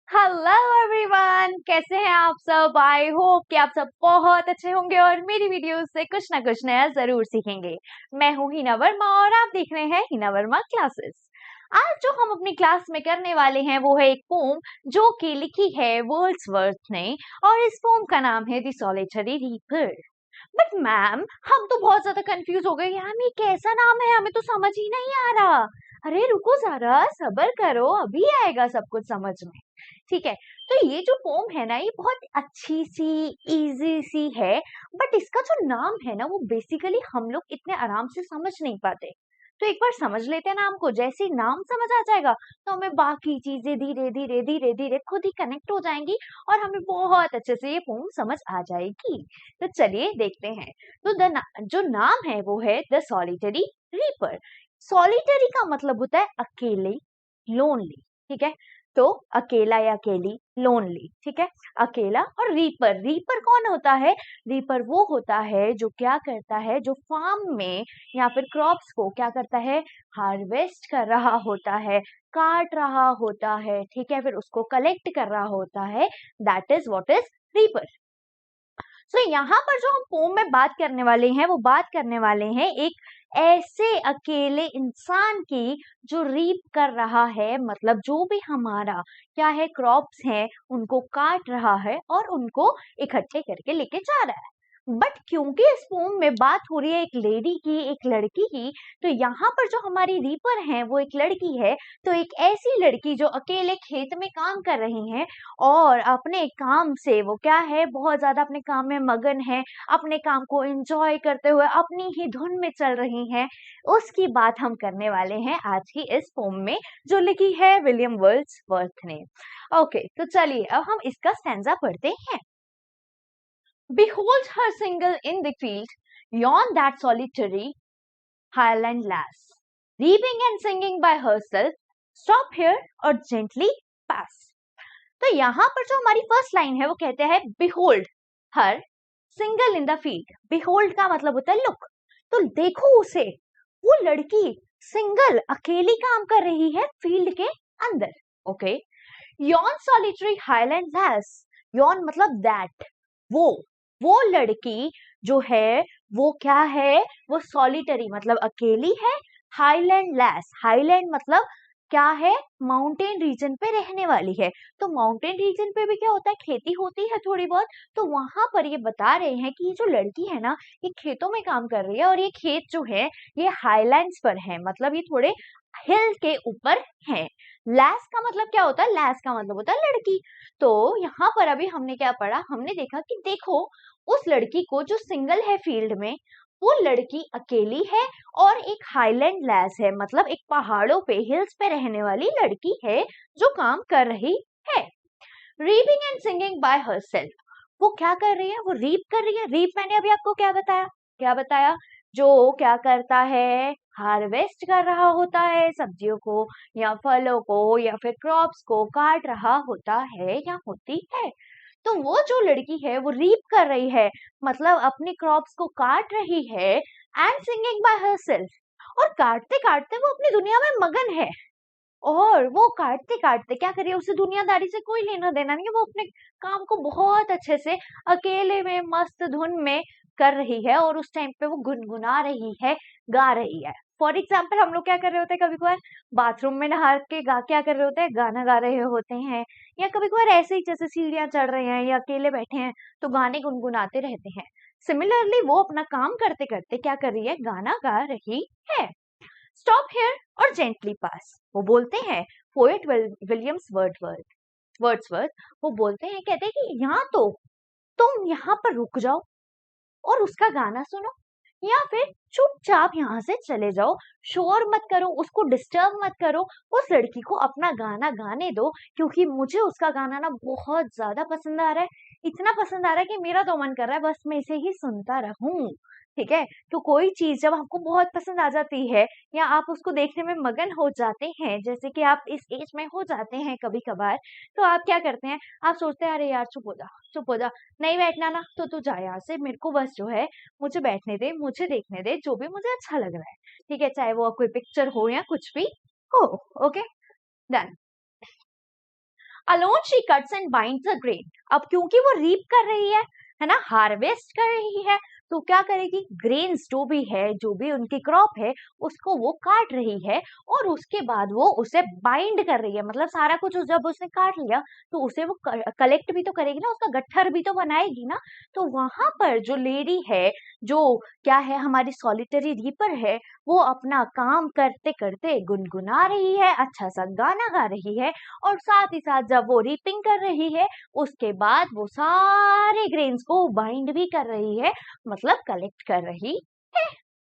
Hello everyone, कैसे हैं आप सब। आई होप कि आप सब बहुत अच्छे होंगे और मेरी वीडियोस से कुछ ना कुछ नया जरूर सीखेंगे। मैं हूं हिना वर्मा और आप देख रहे हैं हिना वर्मा क्लासेस। आज जो हम अपनी क्लास में करने वाले हैं वो है एक पोम जो कि लिखी है वर्ड्सवर्थ ने, और इस पोम का नाम है the solitary reaper. But ma'am, हम तो बहुत ज्यादा कंफ्यूज हो गए यार, ये कैसा नाम है, हमें तो समझ ही नहीं आ रहा। अरे रुको जरा, सब्र करो, अभी आएगा सब कुछ समझ में। ठीक है, तो ये जो पोम है ना, ये बहुत अच्छी सी इजी सी है। बट इसका जो नाम है ना, वो बेसिकली हम लोग इतने आराम से समझ नहीं पाते। तो एक बार समझ लेते हैं नाम को, जैसे ही नाम समझ आ जाएगा तो हमें बाकी चीजें धीरे धीरे धीरे धीरे खुद ही कनेक्ट हो जाएंगी और हमें बहुत अच्छे से ये पोम समझ आ जाएगी। तो चलिए देखते हैं। तो जो नाम है वो है द सॉलिटरी रीपर। सॉलिटरी का मतलब होता है अकेले, लोनली। ठीक है, तो अकेला या अकेली, लोनली। ठीक है, अकेला। और रीपर, रीपर कौन होता है? रीपर वो होता है जो क्या करता है, जो फार्म में या फिर क्रॉप्स को क्या करता है, हार्वेस्ट कर रहा होता है, काट रहा होता है। ठीक है, फिर उसको कलेक्ट कर रहा होता है। That is what is reaper. So यहाँ पर जो हम पोम में बात करने वाले हैं वो बात करने वाले हैं एक ऐसे अकेले इंसान की जो रीप कर रहा है, मतलब जो भी हमारा क्या है, क्रॉप्स हैं, उनको काट रहा है और उनको इकट्ठे करके लेके जा रहा है। बट क्योंकि इस पोम में बात हो रही है एक लेडी की, एक लड़की की, तो यहाँ पर जो हमारी रीपर है वो एक लड़की है। तो एक ऐसी लड़की जो अकेले खेत में काम कर रही है और अपने काम से वो क्या है, बहुत ज्यादा अपने काम में मगन है, अपने काम को एंजॉय करते हुए अपनी ही धुन में चल रही हैं, उसकी बात हम करने वाले हैं आज की इस पोम में, जो लिखी है विलियम वर्ड्सवर्थ ने। ओके, तो चलिए अब हम इसका स्टैंजा पढ़ते हैं। Behold her single in the field, yon that solitary highland lass, reaping and singing by herself, stop here or gently pass। तो यहाँ पर जो हमारी फर्स्ट लाइन है वो कहते हैं behold her single in the field। behold का मतलब होता है look, तो देखो उसे, वो लड़की सिंगल अकेली काम कर रही है फील्ड के अंदर। Okay, yon solitary highland lass, yon मतलब दैट, वो लड़की जो है वो क्या है, वो सॉलिटरी मतलब अकेली है, हाईलैंड लैस, हाईलैंड मतलब क्या है, माउंटेन रीजन पे रहने वाली है। तो माउंटेन रीजन पे भी क्या होता है, खेती होती है थोड़ी बहुत। तो वहां पर ये बता रहे हैं कि ये जो लड़की है ना, ये खेतों में काम कर रही है और ये खेत जो है ये हाईलैंड्स पर है, मतलब ये थोड़े हिल के ऊपर है। लैस का मतलब क्या होता है, लैस का मतलब होता है लड़की। तो यहाँ पर अभी हमने क्या पढ़ा, हमने देखा कि देखो उस लड़की को जो सिंगल है फील्ड में, वो लड़की अकेली है और एक हाईलैंड लैस है, मतलब एक पहाड़ों पे, हिल्स पे रहने वाली लड़की है जो काम कर रही है। Reaping and singing by herself, वो क्या कर रही है, वो रीप कर रही है। रीप मैंने अभी आपको क्या बताया, क्या बताया, जो क्या करता है, हार्वेस्ट कर रहा होता है सब्जियों को या फलों को या फिर क्रॉप्स को काट रहा होता है या होती है। तो वो जो लड़की है वो रीप कर रही है, मतलब अपनी क्रॉप्स को काट रही है, एंड सिंगिंग बाय हरसेल्फ, और काटते काटते वो अपनी दुनिया में मगन है। और वो काटते काटते क्या करिए, उसे दुनियादारी से कोई लेना देना नहीं है, वो अपने काम को बहुत अच्छे से अकेले में मस्त धुन में कर रही है और उस टाइम पे वो गुनगुना रही है, गा रही है। फॉर एग्जाम्पल हम लोग क्या कर रहे होते हैं, कभी कभार बाथरूम में नहा के गा क्या कर रहे होते हैं, गाना गा रहे होते हैं, या कभी कभार ऐसे ही जैसे सीढ़ियां चढ़ रहे हैं या अकेले बैठे हैं तो गाने गुनगुनाते रहते हैं। सिमिलरली वो अपना काम करते करते क्या कर रही है, गाना गा रही है। स्टॉप हियर और जेंटली पास, वो बोलते हैं पोएट विलियम्स वर्ड्सवर्थ, वो बोलते हैं, कहते हैं कि यहाँ तो तुम यहाँ पर रुक जाओ और उसका गाना सुनो, या फिर चुपचाप यहाँ से चले जाओ, शोर मत करो, उसको डिस्टर्ब मत करो, उस लड़की को अपना गाना गाने दो, क्योंकि मुझे उसका गाना ना बहुत ज्यादा पसंद आ रहा है, इतना पसंद आ रहा है कि मेरा तो मन कर रहा है बस मैं इसे ही सुनता रहूं। ठीक है, तो कोई चीज जब आपको बहुत पसंद आ जाती है या आप उसको देखने में मगन हो जाते हैं, जैसे कि आप इस एज में हो जाते हैं कभी कभार, तो आप क्या करते हैं, आप सोचते हैं अरे यार चुप हो जा, चुप हो जा, नहीं बैठना ना तो तू जा यहाँ से, मेरे को बस जो है मुझे बैठने दे, मुझे देखने दे, जो भी मुझे अच्छा लग रहा है। ठीक है, चाहे वो कोई पिक्चर हो या कुछ भी हो। Okay, done. Alone she cuts and binds the grain. अब क्योंकि वो रीप कर रही है ना, हार्वेस्ट कर रही है, तो क्या करेगी, ग्रेन्स जो भी है, जो भी उनकी क्रॉप है, उसको वो काट रही है और उसके बाद वो उसे बाइंड कर रही है, मतलब सारा कुछ जब उसने काट लिया तो उसे वो कलेक्ट भी तो करेगी ना, उसका गट्ठर भी तो बनाएगी ना। तो वहां पर जो लेडी है, जो क्या है, हमारी सॉलिटरी रीपर है, वो अपना काम करते करते गुनगुना रही है, अच्छा सा गाना गा रही है, और साथ ही साथ जब वो रीपिंग कर रही है उसके बाद वो सारे ग्रेन्स को बाइंड भी कर रही है, मतलब कलेक्ट कर रही है।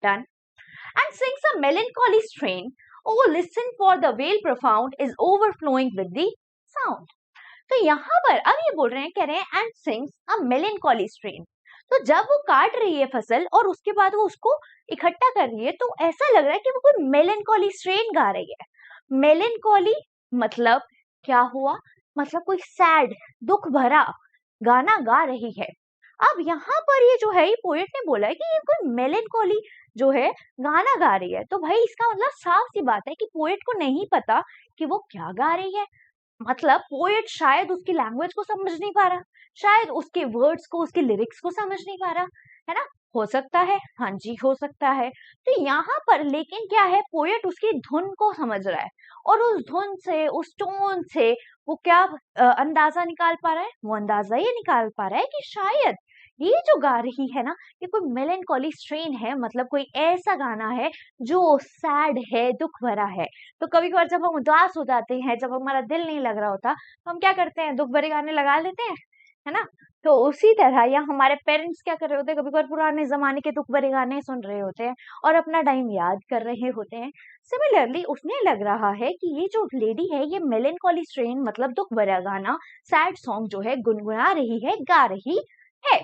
Done. And sings a melancholy strain. Oh, listen for the wail profound is overflowing with the sound. तो यहाँ पर अब ये बोल रहे हैं, कह रहे हैं and sings a melancholy strain. तो जब वो काट रही है फसल और उसके बाद वो उसको इकट्ठा कर रही है, तो ऐसा लग रहा है कि वो कोई melancholy strain गा रही है। melancholy मतलब क्या हुआ, मतलब कोई सैड, दुख भरा गाना गा रही है। अब यहाँ पर ये जो है, ये पोएट ने बोला है कि ये कोई मेलेंकोली जो है गाना गा रही है, तो भाई इसका मतलब साफ सी बात है कि पोएट को नहीं पता कि वो क्या गा रही है। मतलब पोएट शायद उसकी लैंग्वेज को समझ नहीं पा रहा, शायद उसके वर्ड्स को, उसके लिरिक्स को समझ नहीं पा रहा, है ना, हो सकता है, हाँ जी हो सकता है। तो यहाँ पर लेकिन क्या है, पोएट उसकी धुन को समझ रहा है और उस धुन से, उस टोन से वो क्या अंदाजा निकाल पा रहा है, वो अंदाजा ये निकाल पा रहा है कि शायद ये जो गा रही है ना, ये कोई मेलेंकोली स्ट्रेन है, मतलब कोई ऐसा गाना है जो सैड है, दुख भरा है। तो कभी कभार जब हम उदास हो जाते हैं, जब हमारा दिल नहीं लग रहा होता, तो हम क्या करते हैं, दुख भरे गाने लगा लेते हैं, है ना। तो उसी तरह या हमारे पेरेंट्स क्या कर रहे होते हैं, कभी कभार पुराने जमाने के दुख भरे गाने सुन रहे होते हैं और अपना टाइम याद कर रहे होते हैं। सिमिलरली उसने लग रहा है कि ये जो लेडी है, ये मेलेंकोली स्ट्रेन मतलब दुख भरा गाना, सैड सॉन्ग जो है गुनगुना रही है, गा रही है।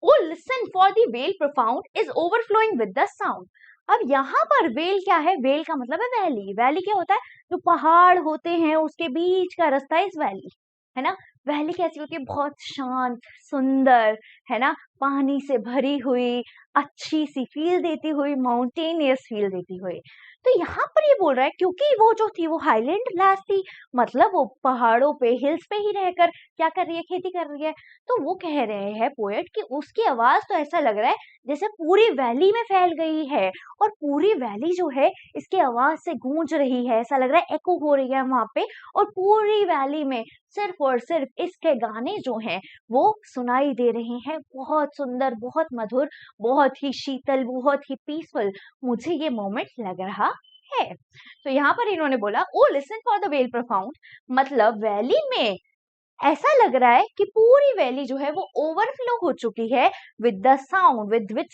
Oh, listen for the wail profound is overflowing with the sound. अब यहाँ पर वेल क्या है, वेल का मतलब है वैली। वैली क्या होता है, जो पहाड़ होते हैं उसके बीच का रास्ता इस वैली, है ना। वैली कैसी होती है, बहुत शांत, सुंदर, है ना, पानी से भरी हुई, अच्छी सी फील देती हुई, माउंटेनियस फील देती हुई। तो यहाँ पर ये बोल रहा है क्योंकि वो जो थी वो हाईलैंड लास थी, मतलब वो पहाड़ों पे, हिल्स पे ही रहकर क्या कर रही है, खेती कर रही है। तो वो कह रहे हैं पोएट कि उसकी आवाज तो ऐसा लग रहा है जैसे पूरी वैली में फैल गई है और पूरी वैली जो है इसके आवाज से गूंज रही है, ऐसा लग रहा है एको हो रही है वहां पे, और पूरी वैली में सिर्फ और सिर्फ इसके गाने जो हैं वो सुनाई दे रहे हैं, बहुत सुंदर, बहुत मधुर, बहुत ही शीतल, बहुत ही पीसफुल मुझे ये मोमेंट लग रहा है। तो यहाँ पर इन्होंने बोला O listen for the vale profound, मतलब वैली में ऐसा लग रहा है कि पूरी वैली जो है वो ओवरफ्लो हो चुकी है with the sound, with the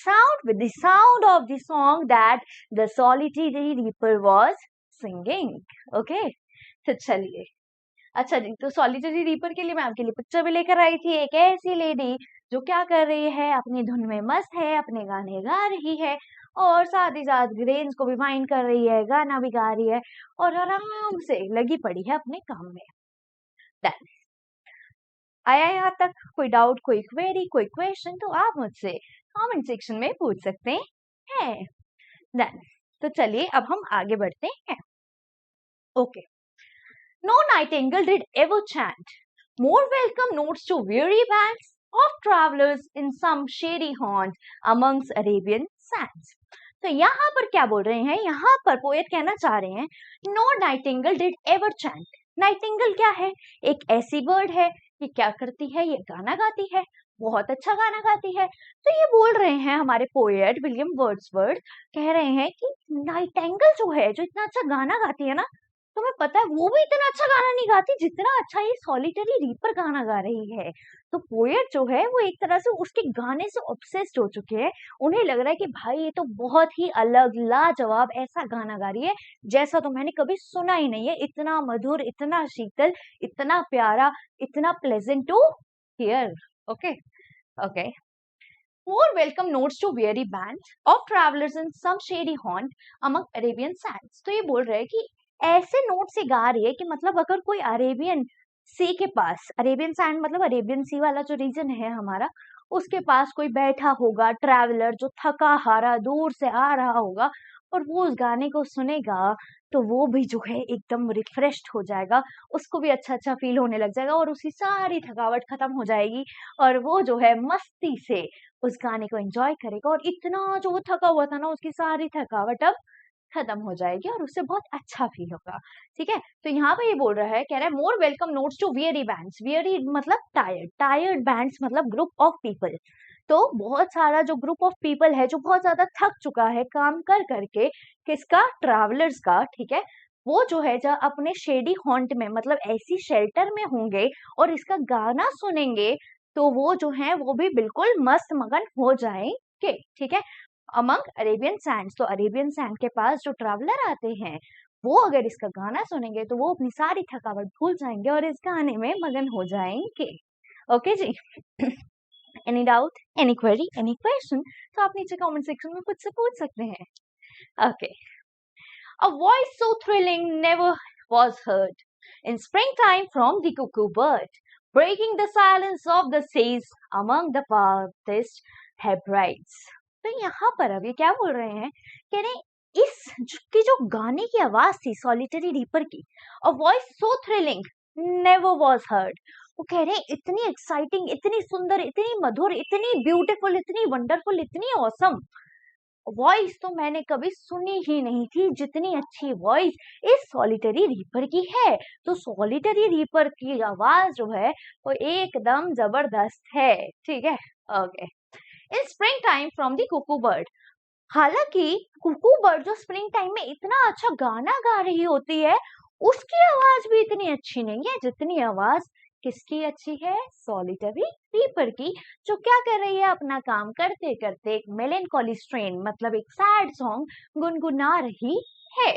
sound of the song that the solitary reaper was singing. Okay, तो चलिए, अच्छा जी, तो सॉलिटरी रीपर के लिए मैं आपके लिए पिक्चर भी लेकर आई थी, एक ऐसी लेडी जो क्या कर रही है, अपनी धुन में मस्त है, अपने गाने गा रही है और साथ ही साथ ग्रेन्स को भी बाइंड कर रही है, गाना भी गा रही है और आराम से लगी पड़ी है अपने काम में। Done. आया यहाँ तक? कोई डाउट, कोई क्वेरी, कोई क्वेश्चन तो आप मुझसे कमेंट सेक्शन में पूछ सकते हैं। डन। तो चलिए अब हम आगे बढ़ते हैं। Okay. No nightingale did ever chant more welcome notes to weary bands of travelers in some shady haunt amongst Arabian sands. तो यहाँ पर क्या बोल रहे हैं, यहाँ पर पोएट कहना चाह रहे हैं no nightingale did ever chant. Nightingale क्या है, एक ऐसी बर्ड है, ये क्या करती है, ये गाना गाती है, बहुत अच्छा गाना गाती है। तो ये बोल रहे हैं हमारे पोएट विलियम वर्ड्सवर्थ, कह रहे हैं कि नाइटिंगल जो है, जो इतना अच्छा गाना गाती है ना, तुम्हें पता है वो भी इतना अच्छा गाना नहीं गाती जितना अच्छा ये सॉलिटरी रीपर गाना गा रही है। तो पोएट जो है वो एक तरह से उसके गाने से ऑब्सेस्ड हो चुके हैं, उन्हें लग रहा है कि भाई ये तो बहुत ही अलग, लाजवाब ऐसा गाना गा रही है जैसा तो मैंने कभी सुना ही नहीं है, इतना मधुर, इतना शीतल, इतना प्यारा, इतना pleasant to hear. Okay okay. More welcome notes to weary bands of travelers in some shady haunt among Arabian sands. तो ये बोल रहे हैं कि ऐसे नोट से गा रही है कि मतलब अगर कोई अरेबियन सी के पास, अरेबियन सैंड मतलब अरेबियन सी वाला जो रीजन है हमारा, उसके पास कोई बैठा होगा ट्रैवलर जो थका हारा दूर से आ रहा होगा और वो उस गाने को सुनेगा तो वो भी जो है एकदम रिफ्रेश्ड हो जाएगा, उसको भी अच्छा-अच्छा फ़ील होने लग जाएगा और उसकी सारी थकावट खत्म हो जाएगी और वो जो है मस्ती से उस गाने को एन्जॉय करेगा और इतना जो वो थका हुआ था ना, उसकी सारी थकावट अब खत्म हो जाएगी और उससे बहुत अच्छा फ़ील होगा, ठीक है? तो यहाँ पे ये बोल रहा है, कह रहा है more welcome notes to weary bands, weary मतलब टायर्ड, टायर्ड बैंड्स मतलब ग्रुप ऑफ पीपल। तो बहुत सारा जो ग्रुप ऑफ पीपल है जो बहुत ज़्यादा थक चुका है काम कर करके, किसका? ट्रैवलर्स का, ठीक है? वो जो है जब अपने शेडी हॉन्ट में मतलब ऐसी शेल्टर में होंगे और इसका गाना सुनेंगे, तो वो जो है वो भी बिल्कुल मस्त मगन हो जाएंगे, ठीक है? अमंग अरेबियन सैंड्स, तो अरेबियन सैंड के पास जो ट्रैवलर आते हैं, वो अगर इसका गाना सुनेंगे तो वो अपनी सारी थकावट भूल जाएंगे और इस गाने में मगन हो जाएंगे। ओके जी। Any doubt, any query, any question, तो आप नीचे कमेंट सेक्शन में खुद से पूछ सकते हैं। Okay, a voice so thrilling never was heard in springtime from the cuckoo bird, breaking the silence of the seas among the farthest Hebrides। तो यहाँ पर अब ये क्या बोल रहे हैं, कह रहे हैं की जो गाने की आवाज थी सॉलिटरी रीपर की, a voice so thrilling never was heard, वो कह रहे हैं इतनी एक्साइटिंग, इतनी सुंदर, इतनी मधुर, इतनी ब्यूटीफुल, इतनी वंडरफुल, इतनी ऑसम वॉइस तो मैंने कभी सुनी ही नहीं थी जितनी अच्छी वॉइस इस सॉलिटरी रीपर की है। तो सॉलिटरी रीपर की आवाज जो है वो एकदम जबरदस्त है, ठीक है? Okay, in spring time from the Kuku bird, हालांकि कुकू बर्ड जो स्प्रिंग टाइम में इतना अच्छा गाना गा रही होती है, उसकी आवाज भी इतनी अच्छी नहीं है जितनी आवाज किसकी अच्छी है? सॉलिटरी रीपर की, जो क्या कर रही है? अपना काम करते करते एक मेलेंकोली स्ट्रेन मतलब एक सैड सॉन्ग गुनगुना रही है।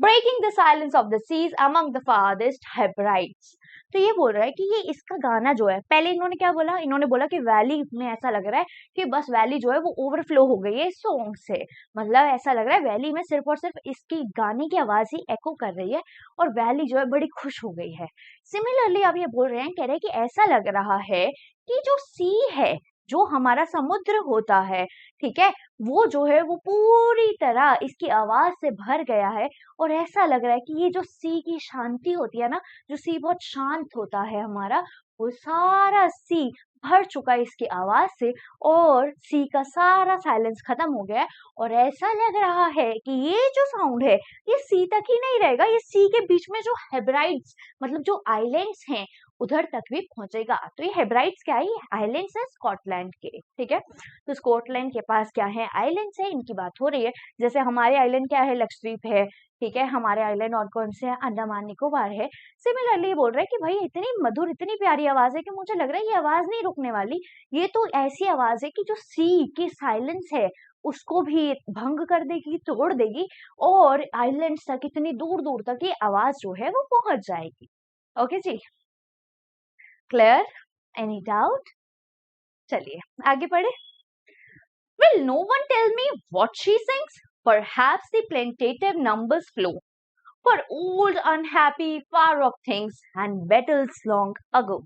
Breaking the silence of the seas among the forest Hebrides, तो ये बोल रहा है कि ये इसका गाना जो है, पहले इन्होंने क्या बोला? इन्होंने बोला कि वैली में ऐसा लग रहा है कि बस वैली जो है वो ओवरफ्लो हो गई है इस सॉन्ग से, मतलब ऐसा लग रहा है वैली में सिर्फ और सिर्फ इसकी गाने की आवाज ही एको कर रही है और वैली जो है बड़ी खुश हो गई है। सिमिलरली अब ये बोल रहे हैं, कह रहे हैं कि ऐसा लग रहा है कि जो सी है, जो हमारा समुद्र होता है, ठीक है, वो जो है वो पूरी तरह इसकी आवाज से भर गया है और ऐसा लग रहा है कि ये जो सी की शांति होती है ना, जो सी बहुत शांत होता है हमारा, वो सारा सी भर चुका है इसकी आवाज से और सी का सारा साइलेंस खत्म हो गया है और ऐसा लग रहा है कि ये जो साउंड है ये सी तक ही नहीं रहेगा, ये सी के बीच में जो हेब्राइड्स मतलब जो आइलैंड्स हैं उधर तक भी पहुंचेगा। तो ये हेब्राइड्स क्या है? ये आइलैंड्स है स्कॉटलैंड के, ठीक है? तो स्कॉटलैंड के पास क्या है? आइलैंड्स है, इनकी बात हो रही है। जैसे हमारे आइलैंड क्या है? लक्षद्वीप है, ठीक है? हमारे आइलैंड और कौन से हैं? अंडमान निकोबार है। सिमिलरली बोल रहे हैं कि भाई इतनी मधुर, इतनी प्यारी आवाज है कि मुझे लग रहा है ये आवाज नहीं रुकने वाली, ये तो ऐसी आवाज है कि जो सी की साइलेंस है उसको भी भंग कर देगी, तोड़ देगी और आइलैंड्स तक, इतनी दूर दूर तक ये आवाज जो है वो पहुंच जाएगी। ओके जी, क्लियर? Any doubt? चलिए आगे बढ़े। Will no one tell me what she sings? Perhaps the plaintive numbers flow for old unhappy far off things and battles long ago।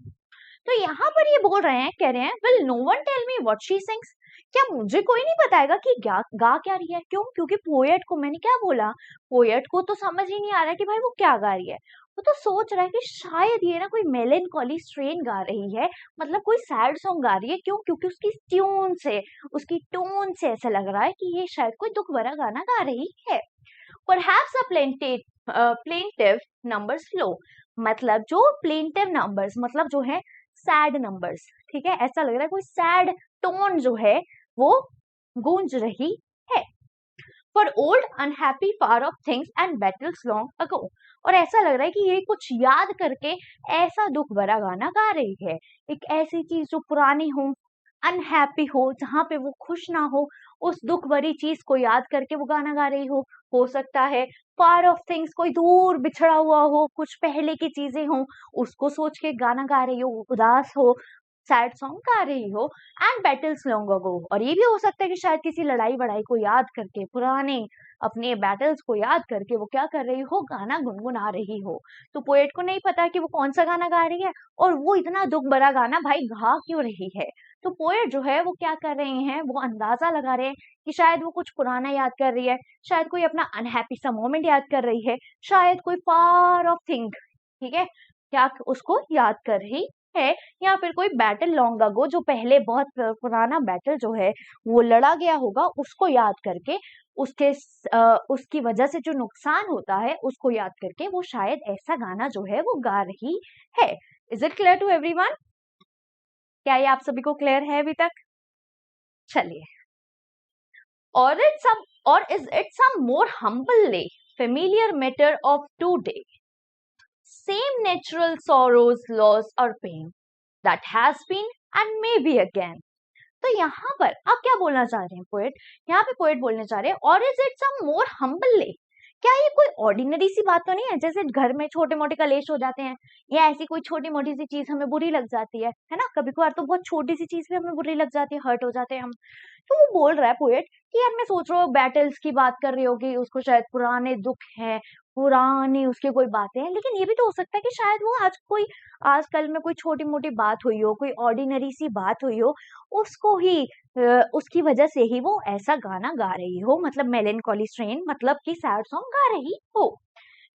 तो यहाँ पर ये बोल रहे हैं, कह रहे हैं Will no one tell me what she sings? क्या मुझे कोई नहीं बताएगा कि गा क्या रही है? क्यों? क्योंकि पोएट को, मैंने क्या बोला, पोएट को तो समझ ही नहीं आ रहा है कि भाई वो क्या गा रही है। वो तो सोच रहा है कि शायद ये ना कोई मेलेंकोली स्ट्रेन गा रही है, मतलब कोई सैड सॉन्ग गा रही है। क्यों? क्योंकि उसकी ट्यून से, उसकी टोन से ऐसा लग रहा है कि ये शायद कोई दुख भरा गाना गा रही है। Perhaps a plaintive numbers flow, मतलब जो plaintive numbers मतलब जो है सैड नंबर्स, ठीक है? ऐसा लग रहा है कोई सैड टोन जो है वो गूंज रही है। For old unhappy far off things and battles long ago, और ऐसा लग रहा है कि ये कुछ याद करके ऐसा दुख भरा गाना गा रही है, एक ऐसी चीज जो पुरानी हो, अनहैप्पी हो, जहाँ पे वो खुश ना हो, उस दुख भरी चीज को याद करके वो गाना गा रही हो सकता है फार ऑफ थिंग्स, कोई दूर बिछड़ा हुआ हो, कुछ पहले की चीजें हो, उसको सोच के गाना गा रही हो, उदास हो, सैड सॉन्ग गा रही हो एंड बैटल्स लॉन्ग अगो, और ये भी हो सकता है कि शायद किसी लड़ाई वड़ाई को याद करके, पुराने अपने बैटल्स को याद करके वो क्या कर रही हो, गाना गुनगुना रही हो। तो पोएट को नहीं पता कि वो कौन सा गाना गा रही है और वो इतना दुख भरा गाना भाई गा क्यों रही है। तो पोएट जो है वो क्या कर रहे हैं, वो अंदाजा लगा रहे हैं कि शायद वो कुछ पुराना याद कर रही है, शायद कोई अपना अनहैप्पी सा मोमेंट याद कर रही है, शायद कोई फार ऑफ थिंग, ठीक है, क्या उसको याद कर रही है, या फिर कोई बैटल लॉन्ग अगो जो पहले बहुत पुराना बैटल जो है वो लड़ा गया होगा उसको याद करके, उसके उसकी वजह से जो नुकसान होता है उसको याद करके वो शायद ऐसा गाना जो है वो गा रही है। Is it clear to everyone? क्या ये आप सभी को क्लियर है अभी तक? चलिए, और is it some more humbly familiar matter of today, same natural sorrows, loss or pain that has been and may be again. तो यहाँ पर आप क्या बोलना चाह रहे हैं पोएट? यहाँ पे पोएट बोलने चाह रहे हैं, और is it some more humbly, क्या ये कोई ऑर्डिनरी सी बात तो नहीं है, जैसे घर में छोटे मोटे कलेश हो जाते हैं या ऐसी कोई छोटी मोटी सी चीज हमें बुरी लग जाती है ना, कभी कभार तो बहुत छोटी सी चीज भी हमें बुरी लग जाती है, हर्ट हो जाते हैं हम। तो वो बोल रहा है पोएट कि यार मैं सोच रहा हूँ बैटल्स की बात कर रही होगी, उसको शायद पुराने दुख हैं, पुरानी उसकी कोई बातें हैं, लेकिन ये भी तो हो सकता है कि शायद वो आजकल में कोई छोटी मोटी बात हुई हो, कोई ऑर्डिनरी सी बात हुई हो, उसको ही उसकी वजह से ही वो ऐसा गाना गा रही हो, मतलब मेलनकॉली स्ट्रेन, मतलब कि सैड सॉन्ग गा रही हो।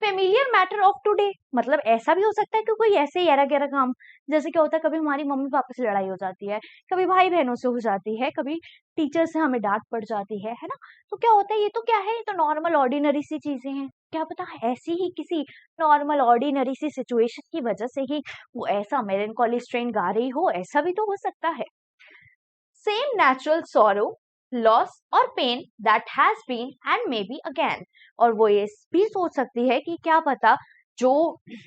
फेमिलियर मैटर ऑफ टुडे, मतलब ऐसा भी हो सकता है कि कोई ऐसे ही एरा गैरा काम, जैसे क्या होता है कभी हमारी मम्मी पापा से लड़ाई हो जाती है, कभी भाई बहनों से हो जाती है, कभी टीचर से हमें डांट पड़ जाती है ना। तो क्या होता है, ये तो क्या है, ये तो नॉर्मल ऑर्डिनरी सी चीजें हैं, क्या पता ऐसी ही किसी नॉर्मल ऑर्डिनरी सी सिचुएशन की वजह से ही वो ऐसा मेलनकॉली स्ट्रेन गा रही हो, ऐसा भी तो हो सकता है। सेम नेचुरल सॉरो, लॉस और pain that has been and may be again, और वो ये भी सोच सकती है कि क्या पता जो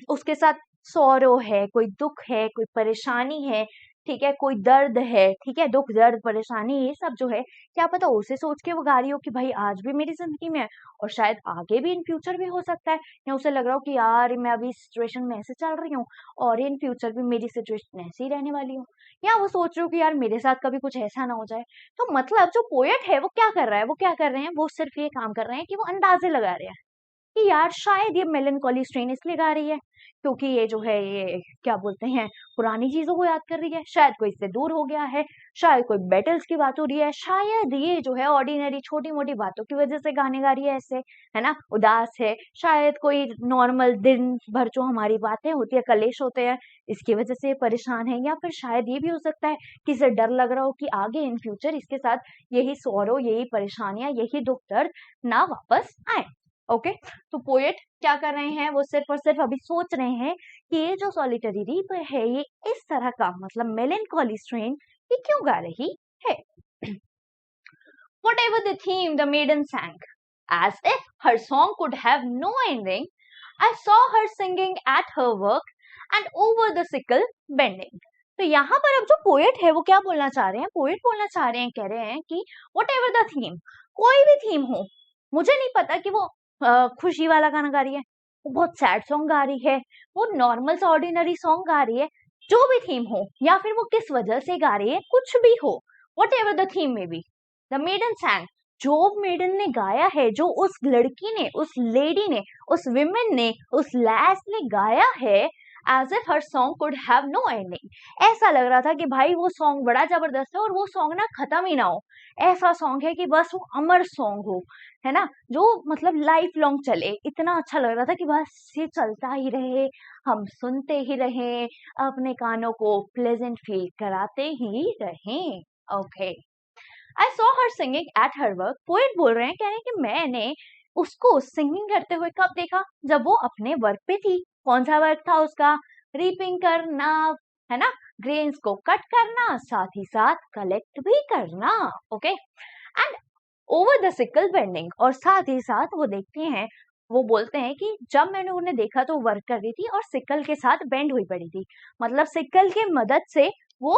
उसके साथ सॉरो है, कोई दुख है, कोई परेशानी है, ठीक है, कोई दर्द है, ठीक है, दुख दर्द परेशानी ये सब जो है, क्या पता उसे सोच के वो गा रही हो कि भाई आज भी मेरी जिंदगी में है और शायद आगे भी इन फ्यूचर भी हो सकता है, या उसे लग रहा हो कि यार मैं अभी सिचुएशन में ऐसे चल रही हूँ और इन फ्यूचर भी मेरी सिचुएशन ऐसी ही रहने वाली हूँ, या वो सोच रहे हो कि यार मेरे साथ कभी कुछ ऐसा ना हो जाए। तो मतलब जो पोएट है वो क्या कर रहा है, वो क्या कर रहे हैं, वो सिर्फ ये काम कर रहे हैं कि वो अंदाजे लगा रहे हैं कि यार शायद ये मेलनकॉली स्ट्रेन इसलिए गा रही है क्योंकि ये जो है ये क्या बोलते हैं पुरानी चीजों को याद कर रही है, शायद कोई इससे दूर हो गया है, शायद कोई बैटल्स की बात हो रही है, शायद ये जो है ऑर्डिनरी छोटी मोटी बातों की वजह से गाने गा रही है ऐसे, है ना, उदास है, शायद कोई नॉर्मल दिन भर जो हमारी बातें होती है, कलेश होते हैं, इसकी वजह से परेशान है, या फिर शायद ये भी हो सकता है कि इसे डर लग रहा हो कि आगे इन फ्यूचर इसके साथ यही सॉरो, यही परेशानियां, यही दुख दर्द ना वापस आए। ओके, तो पोएट क्या कर रहे हैं, वो सिर्फ और सिर्फ अभी सोच रहे हैं कि ये जो सॉलिटरी रीप है ये इस तरह का, मतलब मेलनकॉली स्ट्रेन, ये क्यों गा रही है। Whatever the theme, the maiden sang, as if her song could have no ending. I saw her singing at her work and over the sickle bending. तो यहाँ पर अब जो पोएट है वो क्या बोलना चाह रहे हैं, पोएट बोलना चाह रहे हैं, कह रहे हैं कि whatever the theme, कोई भी थीम हो, मुझे नहीं पता कि वो खुशी वाला गाना गा रही है, वो बहुत सैड सॉन्ग गा रही है, वो नॉर्मल सा ऑर्डिनरी सॉन्ग गा रही है, जो भी थीम हो या फिर वो किस वजह से गा रही है, कुछ भी हो, वट एवर द थीम में बी, द मेडन सैंग, जो मेडन ने गाया है, जो उस लड़की ने, उस लेडी ने, उस विमेन ने, उस लैस ने गाया है, as if her song could have no ending, ऐसा लग रहा था कि भाई वो सॉन्ग बड़ा जबरदस्त है और वो सॉन्ग ना खत्म ही ना हो, ऐसा सॉन्ग है कि बस वो अमर सॉन्ग हो, है ना, जो मतलब लाइफ लॉन्ग चले, इतना अच्छा लग रहा था कि बस ये चलता ही रहे, हम सुनते ही रहे, अपने कानों को प्लेजेंट फील कराते ही रहे। Okay, I saw her singing at her work, poet बोल रहे हैं, कह रहे हैं कि मैंने उसको सिंगिंग करते हुए कब देखा, जब वो अपने वर्क पे थी। कौन सा वर्क था उसका, रीपिंग करना, है ना, ग्रेन्स को कट करना, साथ ही साथ कलेक्ट भी करना। Okay, and over the sickle bending, और साथ ही साथ वो देखते हैं, वो बोलते हैं कि जब मैंने उन्हें देखा तो वर्क कर रही थी और सिकल के साथ बेंड हुई पड़ी थी, मतलब सिकल के मदद से वो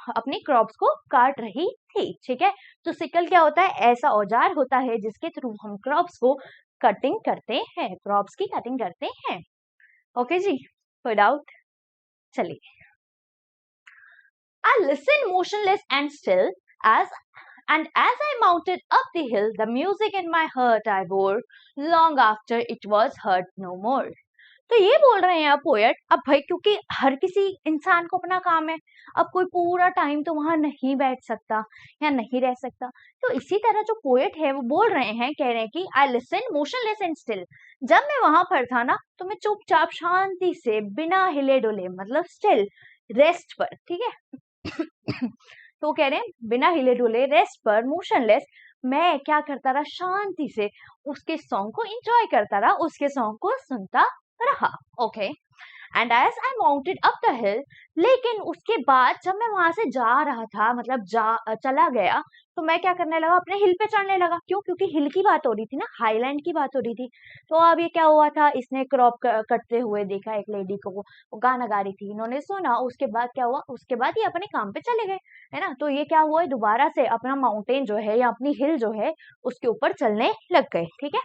अपनी क्रॉप्स को काट रही थी, ठीक है। तो सिकल क्या होता है, ऐसा औजार होता है जिसके थ्रू हम क्रॉप्स को कटिंग करते हैं, क्रॉप्स की कटिंग करते हैं। ओके जी, कोई डाउट? चलिए, I listened motionless and still as I mounted up the hill, the music in my heart I bore long after it was heard no more. तो ये बोल रहे हैं अब पोएट, अब भाई क्योंकि हर किसी इंसान को अपना काम है, अब कोई पूरा टाइम तो वहां नहीं बैठ सकता या नहीं रह सकता, तो इसी तरह जो पोएट है वो बोल रहे हैं, कह रहे हैं कि I listen motionless and still, जब मैं वहां पर था ना तो मैं चुपचाप शांति से बिना हिले डुले, मतलब स्टिल, रेस्ट पर, ठीक है तो कह रहे हैं बिना हिले डुले, रेस्ट पर, मोशनलेस, मैं क्या करता रहा, शांति से उसके सॉन्ग को एंजॉय करता रहा, उसके सॉन्ग को सुनता रहा। Okay, and as I mounted up the hill, लेकिन उसके बाद जब मैं वहां से जा रहा था, मतलब चला गया, तो मैं क्या करने लगा, अपने हिल पे चढ़ने लगा। क्यों? क्योंकि हिल की बात हो रही थी ना, हाईलैंड की बात हो रही थी। तो अब ये क्या हुआ था, इसने क्रॉप कटते हुए देखा एक लेडी को, वो गाना गा रही थी, इन्होंने सुना, उसके बाद क्या हुआ, उसके बाद ये अपने काम पे चले गए, है ना। तो ये क्या हुआ, दोबारा से अपना माउंटेन जो है या अपनी हिल जो है उसके ऊपर चलने लग गए, ठीक है।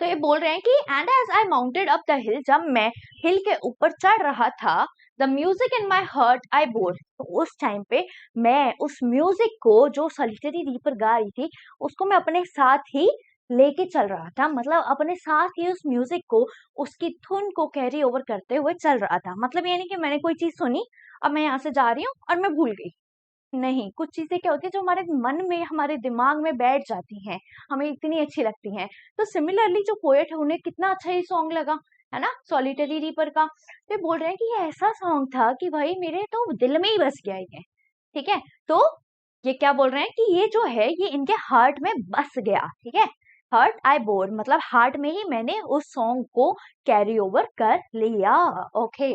तो ये बोल रहे हैं कि and as I mounted up the hill, जब मैं हिल के ऊपर चढ़ रहा था, the music in my heart I bore, तो उस टाइम पे मैं उस म्यूजिक को जो सॉलिटरी रीपर गा रही थी उसको मैं अपने साथ ही लेके चल रहा था, मतलब अपने साथ ही उस म्यूजिक को, उसकी धुन को कैरी ओवर करते हुए चल रहा था। मतलब ये नहीं कि मैंने कोई चीज सुनी, अब मैं यहाँ से जा रही हूँ और मैं भूल गई, नहीं, कुछ चीजें क्या होती है जो हमारे मन में, हमारे दिमाग में बैठ जाती हैं, हमें इतनी अच्छी लगती हैं। तो सिमिलरली जो पोएट है उन्हें कितना अच्छा ये सॉन्ग लगा, है ना, सॉलिटरी रीपर का। तो बोल रहे हैं कि ये ऐसा सॉन्ग था कि भाई मेरे तो दिल में ही बस गया ये, ठीक है। तो ये क्या बोल रहे हैं कि ये जो है ये इनके हार्ट में बस गया, ठीक है। हार्ट आई बोर, मतलब हार्ट में ही मैंने उस सॉन्ग को कैरी ओवर कर लिया। Okay,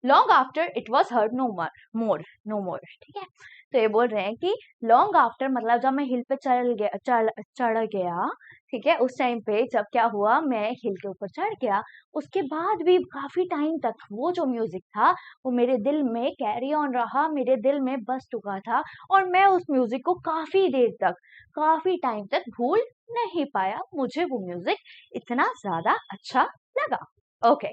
long after it was heard no more, ठीक है। तो ये बोल रहे हैं कि लॉन्ग आफ्टर, मतलब जब मैं हिल पे चढ़ गया, ठीक है, उस टाइम पे जब क्या हुआ, मैं हिल के ऊपर चढ़ गया, उसके बाद भी काफी टाइम तक वो जो म्यूजिक था वो मेरे दिल में कैरी ऑन रहा, मेरे दिल में बस चुका था, और मैं उस म्यूजिक को काफी देर तक, काफी टाइम तक भूल नहीं पाया, मुझे वो म्यूजिक इतना ज्यादा अच्छा लगा। ओके,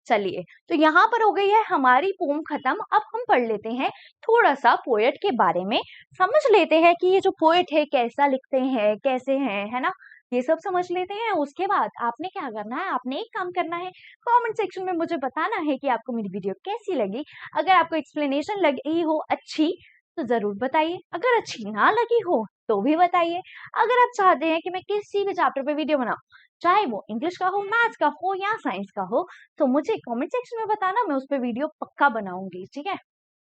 चलिए, तो यहाँ पर हो गई है हमारी पोम खत्म। अब हम पढ़ लेते हैं थोड़ा सा पोएट के बारे में, समझ लेते हैं कि ये जो पोएट है कैसा लिखते हैं, कैसे हैं, है ना, ये सब समझ लेते हैं। उसके बाद आपने क्या करना है, आपने एक काम करना है, कमेंट सेक्शन में मुझे बताना है कि आपको मेरी वीडियो कैसी लगी। अगर आपको एक्सप्लेनेशन लगी हो अच्छी तो जरूर बताइए, अगर अच्छी ना लगी हो तो भी बताइए। अगर आप चाहते हैं कि मैं किसी भी चैप्टर पे वीडियो बनाऊं, चाहे वो इंग्लिश का हो, मैथ्स का हो या साइंस का हो, तो मुझे कमेंट सेक्शन में बताना, मैं उस पर वीडियो पक्का बनाऊंगी, ठीक है।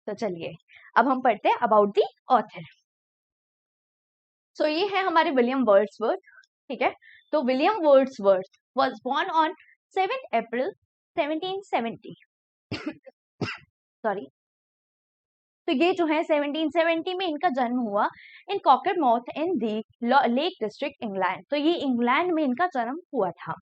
तो चलिए, अब हम पढ़ते हैं अबाउट दी ऑथर। सो ये है हमारे विलियम वर्ड्सवर्थ, ठीक है। तो William Wordsworth was born on 7 April 1770 sorry. तो ये जो है 1770 में इनका जन्म हुआ in Cockermouth in the Lake District England. तो ये इंग्लैंड में इनका जन्म हुआ था।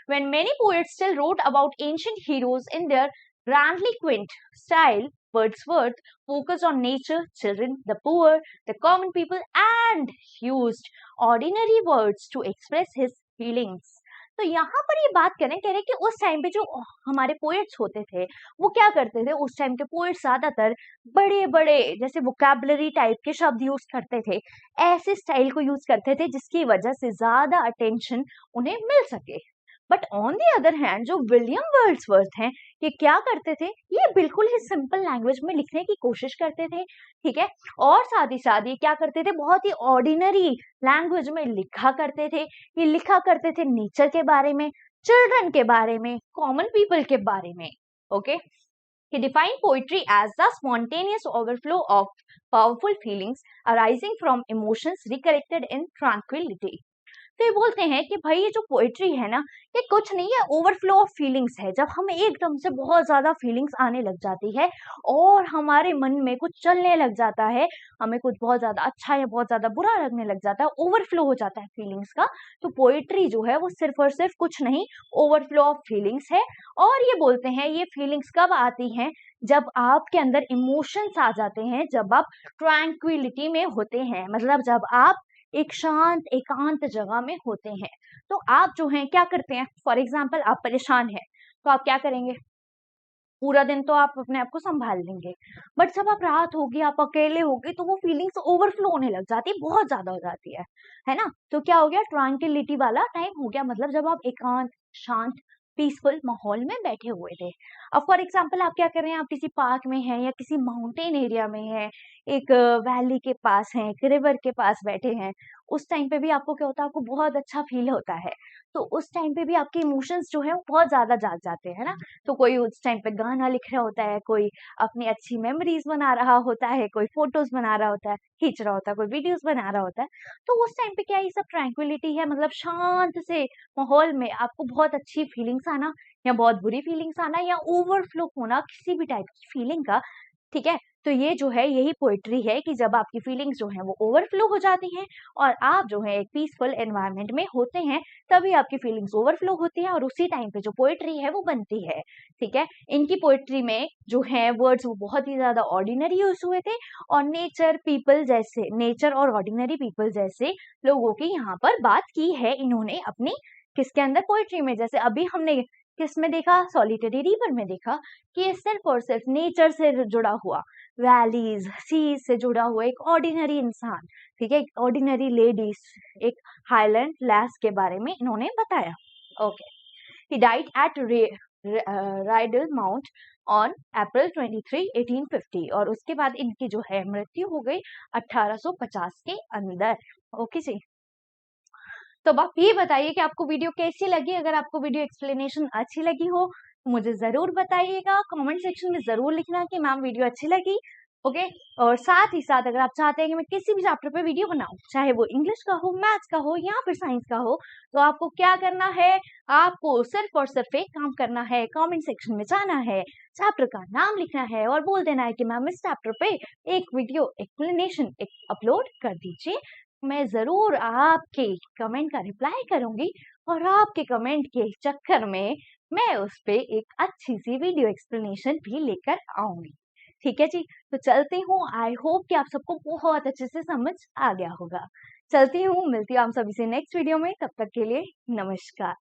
When many poets still wrote about ancient heroes in their grandly quaint style, Wordsworth focused on nature, children, the poor, the common people, and used ordinary words to express his feelings. तो यहाँ पर ये बात करें, कह रहे हैं कि उस टाइम पे जो हमारे पोएट्स होते थे वो क्या करते थे, उस टाइम के पोएट्स ज्यादातर बड़े बड़े जैसे वोकैबुलरी टाइप के शब्द यूज करते थे, ऐसे स्टाइल को यूज करते थे जिसकी वजह से ज्यादा अटेंशन उन्हें मिल सके। But on the other hand जो विलियम वर्ड्सवर्थ हैं, ये क्या करते थे, ये बिल्कुल ही सिंपल लैंग्वेज में लिखने की कोशिश करते थे, ठीक है। और साथ ही साथ ये क्या करते थे, बहुत ही ऑर्डिनरी लैंग्वेज में लिखा करते थे। ये लिखा करते थे नेचर के बारे में, चिल्ड्रन के बारे में, कॉमन पीपल के बारे में। Okay, He defined poetry as the spontaneous overflow of powerful feelings arising from emotions recollected in tranquility. तो ये बोलते हैं कि भाई ये जो पोएट्री है ना, ये कुछ नहीं है, ओवरफ्लो ऑफ फीलिंग्स है। जब हमें एकदम से बहुत ज्यादा फीलिंग्स आने लग जाती है और हमारे मन में कुछ चलने लग जाता है, हमें कुछ बहुत ज्यादा अच्छा या बहुत ज्यादा बुरा लगने लग जाता है, ओवरफ्लो हो जाता है फीलिंग्स का, तो पोएट्री जो है वो सिर्फ और सिर्फ कुछ नहीं, ओवरफ्लो ऑफ फीलिंग्स है। और ये बोलते हैं ये फीलिंग्स कब आती हैं, जब आपके अंदर इमोशंस आ जाते हैं, जब आप ट्रैंक्विलिटी में होते हैं, मतलब जब आप एक शांत एकांत जगह में होते हैं। तो आप जो हैं क्या करते हैं, फॉर एग्जाम्पल आप परेशान हैं तो आप क्या करेंगे, पूरा दिन तो आप अपने आप को संभाल लेंगे, बट जब आप रात होगी, आप अकेले होगे, तो वो फीलिंग्स ओवरफ्लो होने लग जाती है, बहुत ज्यादा हो जाती है ना। तो क्या हो गया, ट्रैंक्विलिटी वाला टाइम हो गया, मतलब जब आप एकांत, शांत, पीसफुल माहौल में बैठे हुए थे। अब फॉर एग्जाम्पल आप क्या कर रहे हैं, आप किसी पार्क में हैं या किसी माउंटेन एरिया में हैं, एक वैली के पास हैं, एक रिवर के पास बैठे हैं। उस टाइम पे भी आपको क्या होता है, आपको बहुत अच्छा फील होता है। तो उस टाइम पे भी आपके इमोशंस जो है वो बहुत ज्यादा जाग जाते हैं ना। तो कोई उस टाइम पे गाना लिख रहा होता है, कोई अपनी अच्छी मेमोरीज बना रहा होता है, कोई फोटोज बना रहा होता है, खींच रहा होता है, कोई वीडियोस बना रहा होता है। तो उस टाइम पे क्या ये सब ट्रैंक्विलिटी है, मतलब शांत से माहौल में आपको बहुत अच्छी फीलिंग्स आना या बहुत बुरी फीलिंग्स आना या ओवरफ्लो होना किसी भी टाइप की फीलिंग का। ठीक है, तो ये जो है यही पोएट्री है कि जब आपकी फीलिंग्स जो है वो ओवरफ्लो हो जाती हैं और आप जो है एक पीसफुल एनवायरनमेंट में होते हैं, तभी आपकी फीलिंग्स ओवरफ्लो होती हैं और उसी टाइम पे जो पोएट्री है वो बनती है। ठीक है, इनकी पोएट्री में जो है वर्ड्स वो बहुत ही ज्यादा ऑर्डिनरी यूज हुए थे और नेचर और ऑर्डिनरी पीपल जैसे लोगों की यहाँ पर बात की है इन्होंने अपनी किसके अंदर, पोएट्री में। जैसे अभी हमने किस में देखा, सॉलिटरी रिवर में देखा कि ये सिर्फ और सिर्फ नेचर से जुड़ा हुआ, वैलीज सीज से जुड़ा हुआ एक ऑर्डिनरी इंसान, ठीक है, एक ऑर्डिनरी लेडीज, एक हाईलैंड लैस के बारे में इन्होंने बताया। Okay, he died eight Rydal mount on April 23, 1850 और उसके बाद इनकी जो है मृत्यु हो गई 1850 के अंदर। ओके जी, तो अब आप ये बताइए कि आपको वीडियो कैसी लगी। अगर आपको वीडियो एक्सप्लेनेशन अच्छी लगी हो तो मुझे जरूर बताइएगा, कमेंट सेक्शन में जरूर लिखना कि मैम वीडियो अच्छी लगी। ओके, और साथ ही साथ अगर आप चाहते हैं कि मैं किसी भी चैप्टर पे वीडियो बनाऊं, चाहे वो इंग्लिश का हो, मैथ्स का हो या फिर साइंस का हो, तो आपको क्या करना है, आपको सिर्फ और सिर्फ एक काम करना है, कमेंट सेक्शन में जाना है, चैप्टर का नाम लिखना है और बोल देना है कि मैम इस चैप्टर पे एक वीडियो एक्सप्लेनेशन अपलोड कर दीजिए। मैं जरूर आपके कमेंट का रिप्लाई करूंगी और आपके कमेंट के चक्कर में मैं उस पे एक अच्छी सी वीडियो एक्सप्लेनेशन भी लेकर आऊंगी। ठीक है जी, तो चलती हूँ। आई होप कि आप सबको बहुत अच्छे से समझ आ गया होगा। चलती हूँ, मिलती हूँ आप सभी से नेक्स्ट वीडियो में, तब तक के लिए नमस्कार।